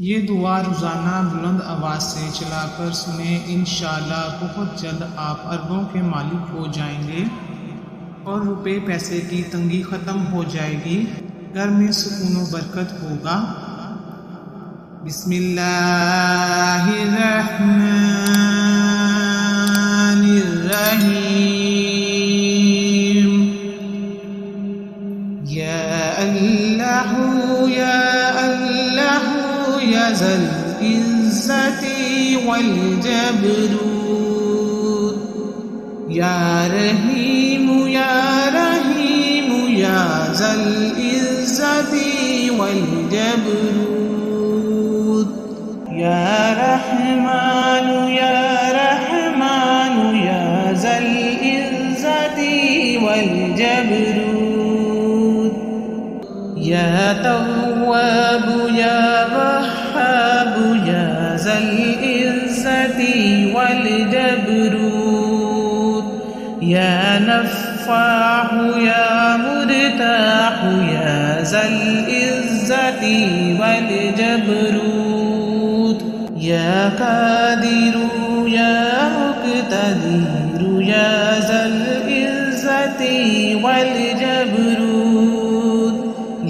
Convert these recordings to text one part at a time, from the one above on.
ये दुआ रोज़ाना बुलंद आवाज़ से चलाकर सुने। इंशाअल्लाह बहुत जल्द आप अरबों के मालिक हो जाएंगे और रुपए पैसे की तंगी ख़त्म हो जाएगी। घर में सुकून व बरकत होगा। बिस्मिल्लाहिर्रहमानिर्रहीम। या अल्लाह या अल्लाह या ज़ल इज़्ज़ति वल जबरूत। या रहीम या रहीम या ज़ल इज़्ज़ति वल जबरूत। या रहमान या रहमान या ज़ल इज़्ज़ति वल जबरूत। या तव्वाब या वहाब या ज़ल इज़्ज़ति वल जबरूत। या नफ़्फ़ाह या मुर्ताह या ज़ल इज़्ज़ति वल जबरूत। या कादिरु या मुक़्तदिरु या ज़ल इज़्ज़ति वल जबरूत।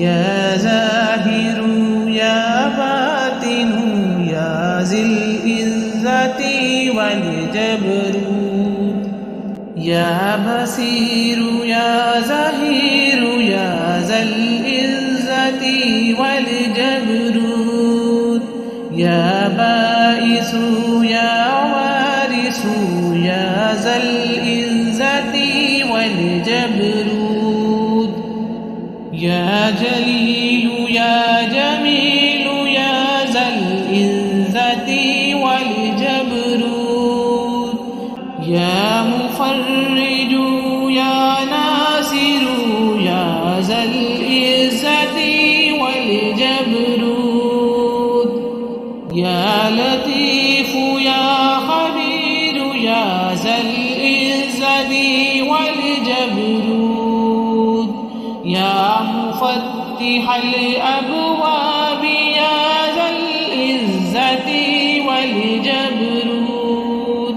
या ज़ाहिरु या बातिनु या ज़िल इज़्ज़ति वल जबरूत। या बसीरु या ज़हीरु या ज़ल इज़्ज़ति वल जबरूत। या बाइसु या वारिसु या ज़ल इज़्ज़ति वल जबरूत। या जलीलु या जमीलु या ज़ल इज़्ज़ति वल जबरूत। या मुफ़र्रिजु या नासिरु या ज़ल इज़्ज़ति वल जबरूत। या लतीफ़ु या ख़बीरु या ज़ल इज़्ज़ति वल जबरूत। या मुफ़त्तिहल अबवाब या ज़ल इज़्ज़ति वल जबरूत।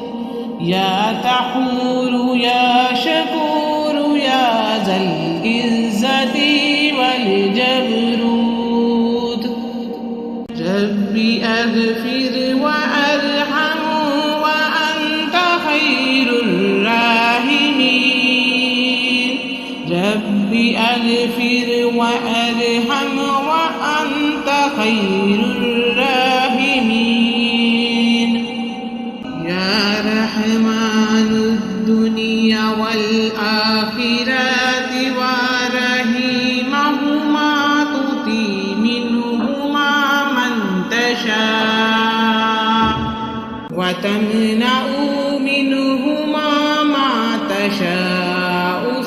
या तहूरु या शकूरु या ज़ल इज़्ज़ति वल जबरूत। रब्बि अग़फ़िर व अरहम व अंत ख़ैरुर राहिमीन। रब्बि अग़फ़िर व अरहम व अंत ख़ैरुर राहिमीन। या रहमानुद्दुनिया वल आखिरति व रहीमहुमा तुती मिन्हुमा मन तशा व तमनउ मिन्हुमा मा तशा।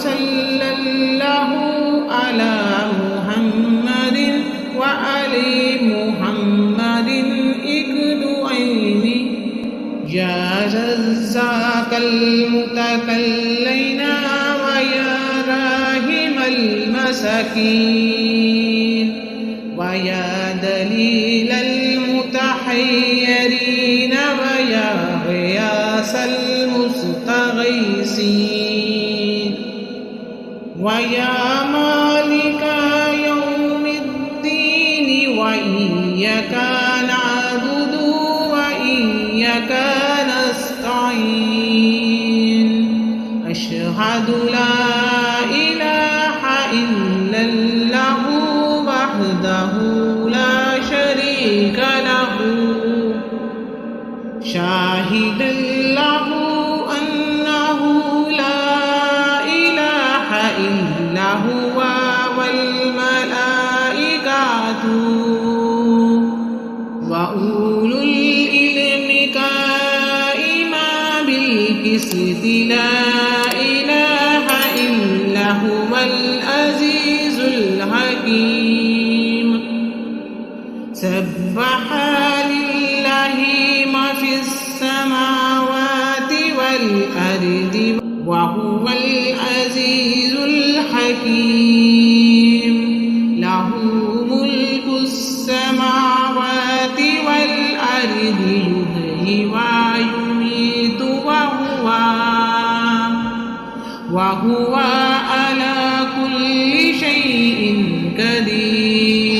सल्लल्लाहु अला मुहम्मदिन व आलि मुहम्मदिन इक़्दुऐनि। या रज़्ज़ाक़ल मुतक़ल्लिना व या राहिमल मसाकीन व या दलीलल मुतहय्यरीन व या ग़ियासल मुस्तग़ीसीन व या मालिका यौमिद्दीन व इय्याका नअबुदु व इय्याका नस्तईन। अशहदु ला इलाहा इल्लल्लाहु वहदहु ला शरीका लहु शाहिदन लहु अन्नहु ला इलाहा इल्ला हुवा वल मलाइकातु व उलुल इल्मि क़ाइमा बिल क़िस्ति। ला इलाहा इल्ला हुवल अज़ीज़ुल हकीम। सब्बह लिल्लाहि मा फ़िस समावाति वल अर्दि व हुवल अज़ीज़ुल हकीम। लहू मुल्कुस समावाति युमीतु वहुवा अला कुल्लि शैइन कदीर।